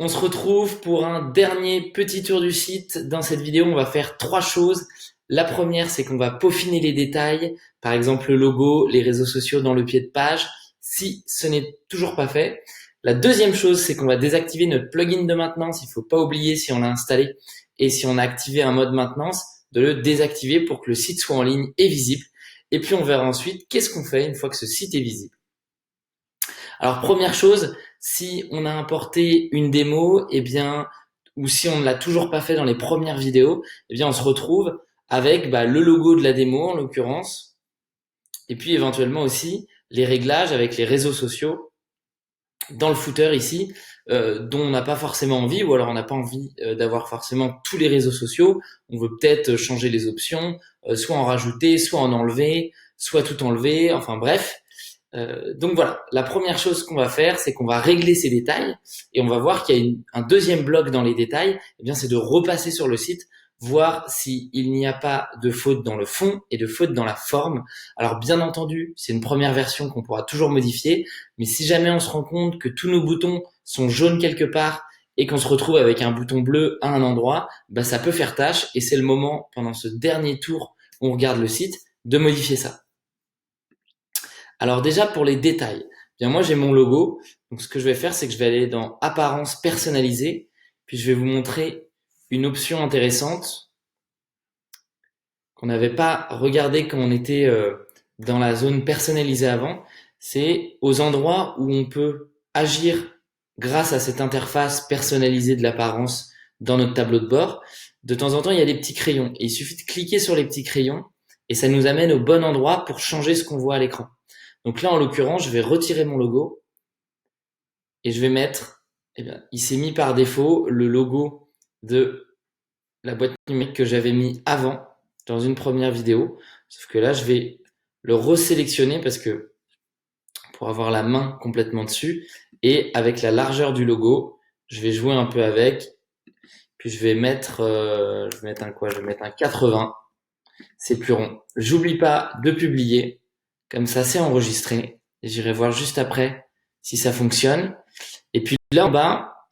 On se retrouve pour un dernier petit tour du site. Dans cette vidéo, on va faire trois choses. La première, c'est qu'on va peaufiner les détails, par exemple le logo, les réseaux sociaux dans le pied de page, si ce n'est toujours pas fait. La deuxième chose, c'est qu'on va désactiver notre plugin de maintenance. Il ne faut pas oublier, si on l'a installé et si on a activé un mode maintenance, de le désactiver pour que le site soit en ligne et visible. Et puis on verra ensuite qu'est-ce qu'on fait une fois que ce site est visible. Alors première chose, si on a importé une démo, ou si on ne l'a toujours pas fait dans les premières vidéos, on se retrouve avec le logo de la démo en l'occurrence, et puis éventuellement aussi les réglages avec les réseaux sociaux dans le footer ici, dont on n'a pas forcément envie, ou alors on n'a pas envie d'avoir forcément tous les réseaux sociaux. On veut peut-être changer les options, soit en rajouter, soit en enlever, soit tout enlever, enfin bref. Donc voilà, la première chose qu'on va faire, c'est qu'on va régler ces détails et on va voir qu'il y a un deuxième bloc dans les détails. C'est de repasser sur le site, voir s'il n'y a pas de faute dans le fond et de faute dans la forme. Alors bien entendu, c'est une première version qu'on pourra toujours modifier, mais si jamais on se rend compte que tous nos boutons sont jaunes quelque part et qu'on se retrouve avec un bouton bleu à un endroit, ça peut faire tâche et c'est le moment, pendant ce dernier tour où on regarde le site, de modifier ça. Alors déjà pour les détails, moi j'ai mon logo, donc ce que je vais faire c'est que je vais aller dans apparence personnalisée, puis je vais vous montrer une option intéressante qu'on n'avait pas regardé quand on était dans la zone personnalisée avant, c'est aux endroits où on peut agir grâce à cette interface personnalisée de l'apparence dans notre tableau de bord. De temps en temps il y a des petits crayons et il suffit de cliquer sur les petits crayons et ça nous amène au bon endroit pour changer ce qu'on voit à l'écran. Donc là, en l'occurrence, je vais retirer mon logo et je vais mettre, il s'est mis par défaut le logo de la boîte numérique que j'avais mis avant dans une première vidéo. Sauf que là, je vais le resélectionner parce que pour avoir la main complètement dessus et avec la largeur du logo, je vais jouer un peu avec. Puis je vais mettre, je vais mettre un quoi? Je vais mettre un 80. C'est plus rond. J'oublie pas de publier. Comme ça, c'est enregistré. J'irai voir juste après si ça fonctionne. Et puis là en bas,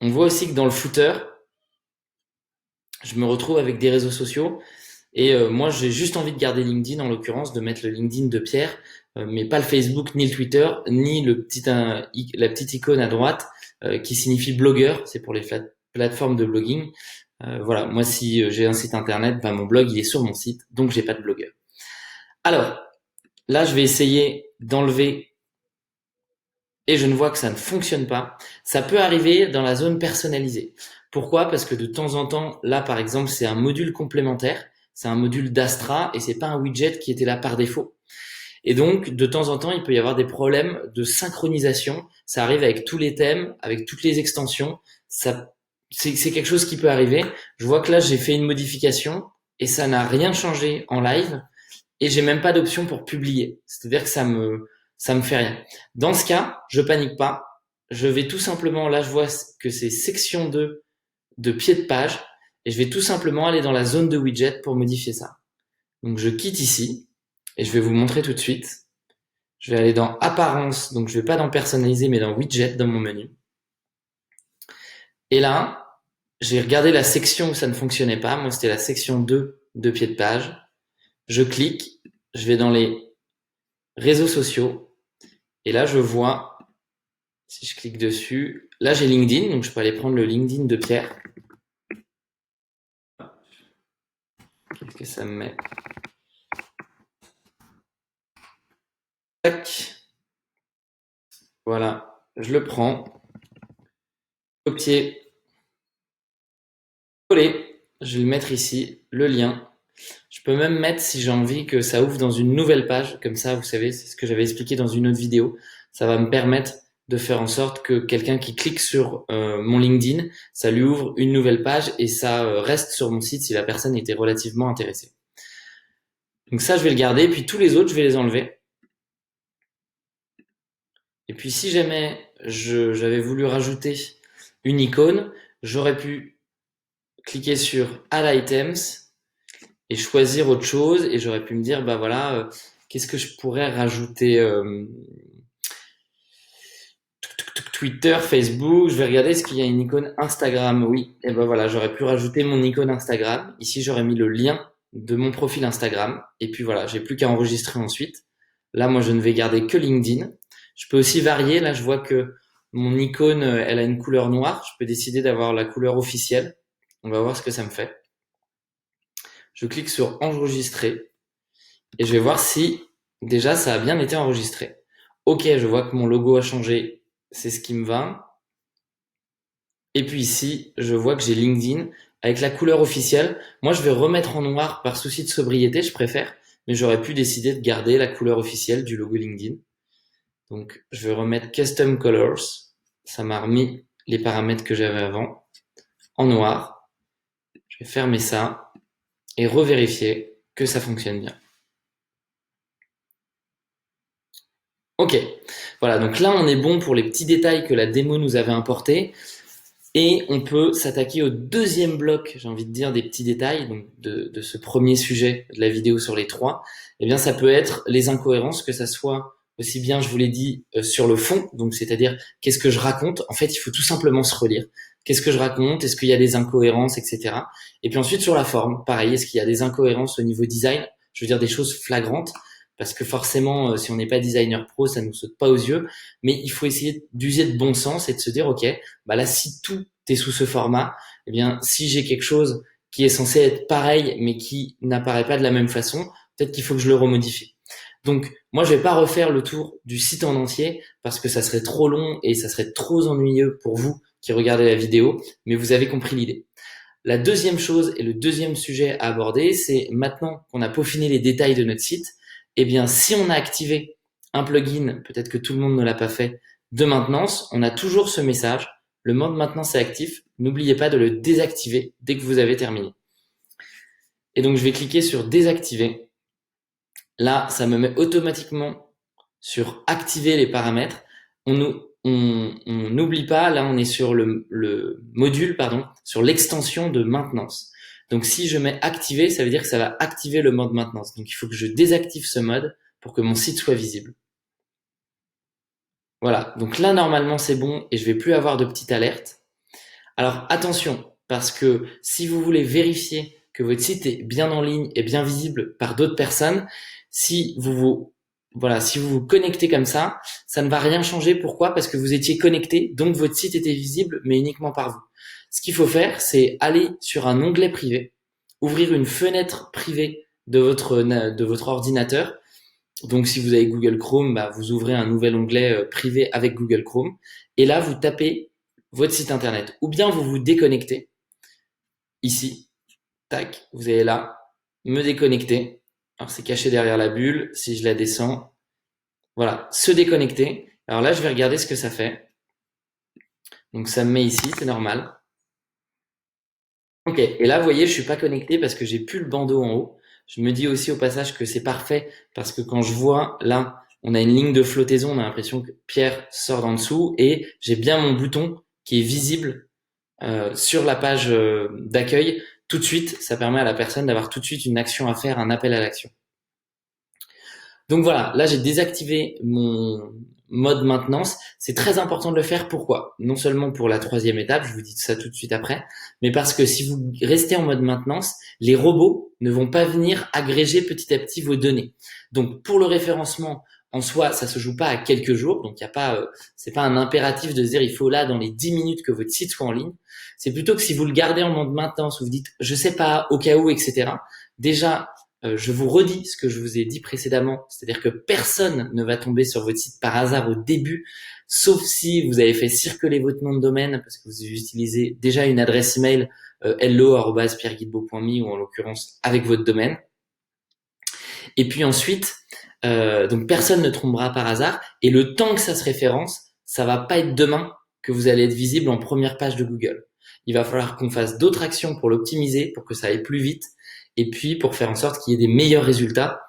on voit aussi que dans le footer, je me retrouve avec des réseaux sociaux. Et moi, j'ai juste envie de garder LinkedIn, en l'occurrence, de mettre le LinkedIn de Pierre, mais pas le Facebook, ni le Twitter, ni la petite icône à droite qui signifie blogueur. C'est pour les plateformes de blogging. Voilà, moi, si j'ai un site internet, mon blog, il est sur mon site, donc j'ai pas de blogueur. Alors, là, je vais essayer d'enlever et je ne vois que ça ne fonctionne pas. Ça peut arriver dans la zone personnalisée. Pourquoi? Parce que de temps en temps, là par exemple, c'est un module complémentaire, c'est un module d'Astra et c'est pas un widget qui était là par défaut. Et donc, de temps en temps, il peut y avoir des problèmes de synchronisation. Ça arrive avec tous les thèmes, avec toutes les extensions. C'est quelque chose qui peut arriver. Je vois que là, j'ai fait une modification et ça n'a rien changé en live et j'ai même pas d'option pour publier. C'est-à-dire que ça me fait rien. Dans ce cas, je panique pas. Je vais tout simplement, là je vois que c'est section 2 de pied de page et je vais tout simplement aller dans la zone de widget pour modifier ça. Donc je quitte ici et je vais vous montrer tout de suite. Je vais aller dans apparence, donc je vais pas dans personnaliser mais dans widget dans mon menu. Et là, j'ai regardé la section où ça ne fonctionnait pas. Moi, c'était la section 2 de pied de page. Je clique, je vais dans les réseaux sociaux et là je vois, si je clique dessus, là j'ai LinkedIn, donc je peux aller prendre le LinkedIn de Pierre. Qu'est-ce que ça me met? Tac. Voilà, je le prends, copier, coller, je vais le mettre ici, le lien. Je peux même mettre, si j'ai envie, que ça ouvre dans une nouvelle page, comme ça, vous savez, c'est ce que j'avais expliqué dans une autre vidéo. Ça va me permettre de faire en sorte que quelqu'un qui clique sur mon LinkedIn, ça lui ouvre une nouvelle page et ça reste sur mon site si la personne était relativement intéressée. Donc ça, je vais le garder, puis tous les autres, je vais les enlever. Et puis si jamais j'avais voulu rajouter une icône, j'aurais pu cliquer sur Add Items et choisir autre chose et j'aurais pu me dire qu'est-ce que je pourrais rajouter Twitter, Facebook, je vais regarder est-ce qu'il y a une icône Instagram. Oui, et ben voilà, j'aurais pu rajouter mon icône Instagram. Ici, j'aurais mis le lien de mon profil Instagram. Et puis voilà, j'ai plus qu'à enregistrer ensuite. Là, moi, je ne vais garder que LinkedIn. Je peux aussi varier. Là, je vois que mon icône, elle a une couleur noire. Je peux décider d'avoir la couleur officielle. On va voir ce que ça me fait. Je clique sur enregistrer et je vais voir si déjà ça a bien été enregistré. Ok, je vois que mon logo a changé. C'est ce qui me va. Et puis ici, je vois que j'ai LinkedIn avec la couleur officielle. Moi, je vais remettre en noir par souci de sobriété, je préfère, mais j'aurais pu décider de garder la couleur officielle du logo LinkedIn. Donc, je vais remettre Custom Colors. Ça m'a remis les paramètres que j'avais avant en noir. Je vais fermer ça et revérifier que ça fonctionne bien. Ok, voilà, donc là, on est bon pour les petits détails que la démo nous avait importés. Et on peut s'attaquer au deuxième bloc, j'ai envie de dire, des petits détails, donc de ce premier sujet de la vidéo sur les trois. Eh bien, ça peut être les incohérences, que ça soit aussi bien, je vous l'ai dit, sur le fond, donc c'est-à-dire qu'est-ce que je raconte. En fait, il faut tout simplement se relire. Qu'est-ce que je raconte? Est-ce qu'il y a des incohérences, etc. Et puis ensuite sur la forme, pareil, est-ce qu'il y a des incohérences au niveau design? Je veux dire des choses flagrantes, parce que forcément, si on n'est pas designer pro, ça nous saute pas aux yeux. Mais il faut essayer d'user de bon sens et de se dire, ok, bah là, si tout est sous ce format, eh bien, si j'ai quelque chose qui est censé être pareil, mais qui n'apparaît pas de la même façon, peut-être qu'il faut que je le remodifie. Donc, moi, je vais pas refaire le tour du site en entier parce que ça serait trop long et ça serait trop ennuyeux pour vous qui regardez la vidéo, mais vous avez compris l'idée. La deuxième chose et le deuxième sujet à aborder, c'est maintenant qu'on a peaufiné les détails de notre site, eh bien, si on a activé un plugin, peut-être que tout le monde ne l'a pas fait, de maintenance, on a toujours ce message. Le mode maintenance est actif. N'oubliez pas de le désactiver dès que vous avez terminé. Et donc, je vais cliquer sur désactiver. Là, ça me met automatiquement sur activer les paramètres. On n'oublie pas, là, on est sur le module, pardon, sur l'extension de maintenance. Donc, si je mets activer, ça veut dire que ça va activer le mode maintenance. Donc, il faut que je désactive ce mode pour que mon site soit visible. Voilà. Donc là, normalement, c'est bon et je vais plus avoir de petite alerte. Alors, attention, parce que si vous voulez vérifier que votre site est bien en ligne et bien visible par d'autres personnes, si vous vous connectez comme ça ne va rien changer. Pourquoi? Parce que vous étiez connecté, donc votre site était visible, mais uniquement par vous. Ce qu'il faut faire, c'est aller sur un onglet privé, ouvrir une fenêtre privée de votre ordinateur. Donc, si vous avez Google Chrome, bah, vous ouvrez un nouvel onglet privé avec Google Chrome. Et là, vous tapez votre site internet. Ou bien vous vous déconnectez. Ici, tac, vous allez là, me déconnecter. Alors, c'est caché derrière la bulle. Si je la descends, voilà, se déconnecter. Alors là, je vais regarder ce que ça fait. Donc, ça me met ici, c'est normal. Ok, et là, vous voyez, je suis pas connecté parce que j'ai plus le bandeau en haut. Je me dis aussi au passage que c'est parfait parce que quand je vois là, on a une ligne de flottaison, on a l'impression que Pierre sort d'en dessous et j'ai bien mon bouton qui est visible sur la page d'accueil tout de suite. Ça permet à la personne d'avoir tout de suite une action à faire, un appel à l'action. Donc voilà, là j'ai désactivé mon mode maintenance. C'est très important de le faire. Pourquoi? Non seulement pour la troisième étape, je vous dis ça tout de suite après, mais parce que si vous restez en mode maintenance, les robots ne vont pas venir agréger petit à petit vos données. Donc pour le référencement, en soi, ça se joue pas à quelques jours, donc il y a pas, c'est pas un impératif de se dire il faut là dans les 10 minutes que votre site soit en ligne. C'est plutôt que si vous le gardez en mode maintenance, vous vous dites je sais pas au cas où, etc. Déjà je vous redis ce que je vous ai dit précédemment, c'est-à-dire que personne ne va tomber sur votre site par hasard au début, sauf si vous avez fait circuler votre nom de domaine parce que vous utilisez déjà une adresse email hello@pierreguilbeault.me ou en l'occurrence avec votre domaine. Et puis ensuite, donc personne ne tombera par hasard et le temps que ça se référence, ça va pas être demain que vous allez être visible en première page de Google. Il va falloir qu'on fasse d'autres actions pour l'optimiser, pour que ça aille plus vite et puis pour faire en sorte qu'il y ait des meilleurs résultats.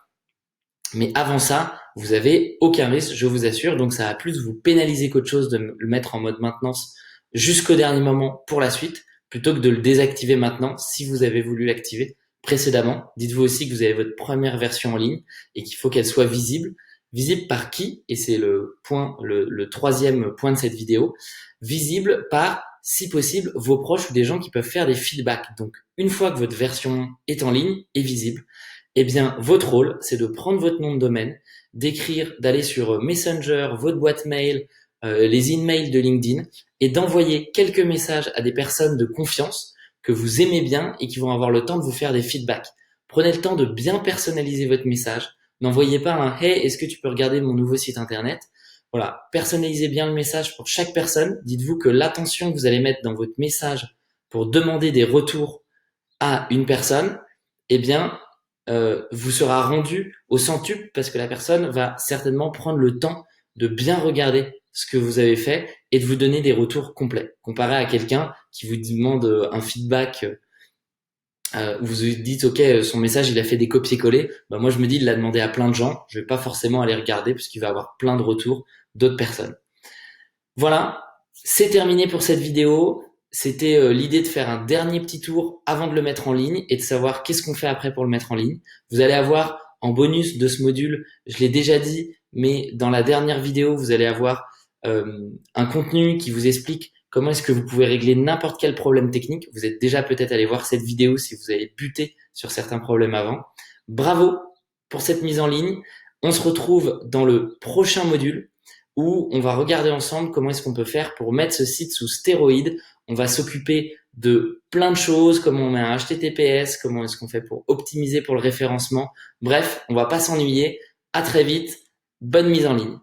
Mais avant ça, vous avez aucun risque, je vous assure. Donc ça va plus vous pénaliser qu'autre chose de le mettre en mode maintenance jusqu'au dernier moment pour la suite, plutôt que de le désactiver maintenant si vous avez voulu l'activer précédemment. Dites-vous aussi que vous avez votre première version en ligne et qu'il faut qu'elle soit visible. Visible par qui? Et c'est le troisième point de cette vidéo. Visible par, si possible, vos proches ou des gens qui peuvent faire des feedbacks. Donc, une fois que votre version est en ligne et visible, eh bien, votre rôle, c'est de prendre votre nom de domaine, d'écrire, d'aller sur Messenger, votre boîte mail, les emails de LinkedIn et d'envoyer quelques messages à des personnes de confiance que vous aimez bien et qui vont avoir le temps de vous faire des feedbacks. Prenez le temps de bien personnaliser votre message. N'envoyez pas un « Hey, est-ce que tu peux regarder mon nouveau site internet ?» Voilà, personnalisez bien le message pour chaque personne. Dites-vous que l'attention que vous allez mettre dans votre message pour demander des retours à une personne, eh bien, vous sera rendu au centuple parce que la personne va certainement prendre le temps de bien regarder ce que vous avez fait et de vous donner des retours complets. Comparé à quelqu'un qui vous demande un feedback où vous vous dites ok, son message il a fait des copier-coller, bah moi je me dis il l'a demandé à plein de gens, je vais pas forcément aller regarder parce qu'il va avoir plein de retours d'autres personnes. Voilà, c'est terminé pour cette vidéo. C'était l'idée de faire un dernier petit tour avant de le mettre en ligne et de savoir qu'est-ce qu'on fait après pour le mettre en ligne. Vous allez avoir en bonus de ce module, je l'ai déjà dit, mais dans la dernière vidéo, vous allez avoir un contenu qui vous explique comment est-ce que vous pouvez régler n'importe quel problème technique. Vous êtes déjà peut-être allé voir cette vidéo si vous avez buté sur certains problèmes avant. Bravo pour cette mise en ligne. On se retrouve dans le prochain module où on va regarder ensemble comment est-ce qu'on peut faire pour mettre ce site sous stéroïdes. On va s'occuper de plein de choses, comment on met un HTTPS, comment est-ce qu'on fait pour optimiser pour le référencement. Bref, on va pas s'ennuyer. À très vite. Bonne mise en ligne.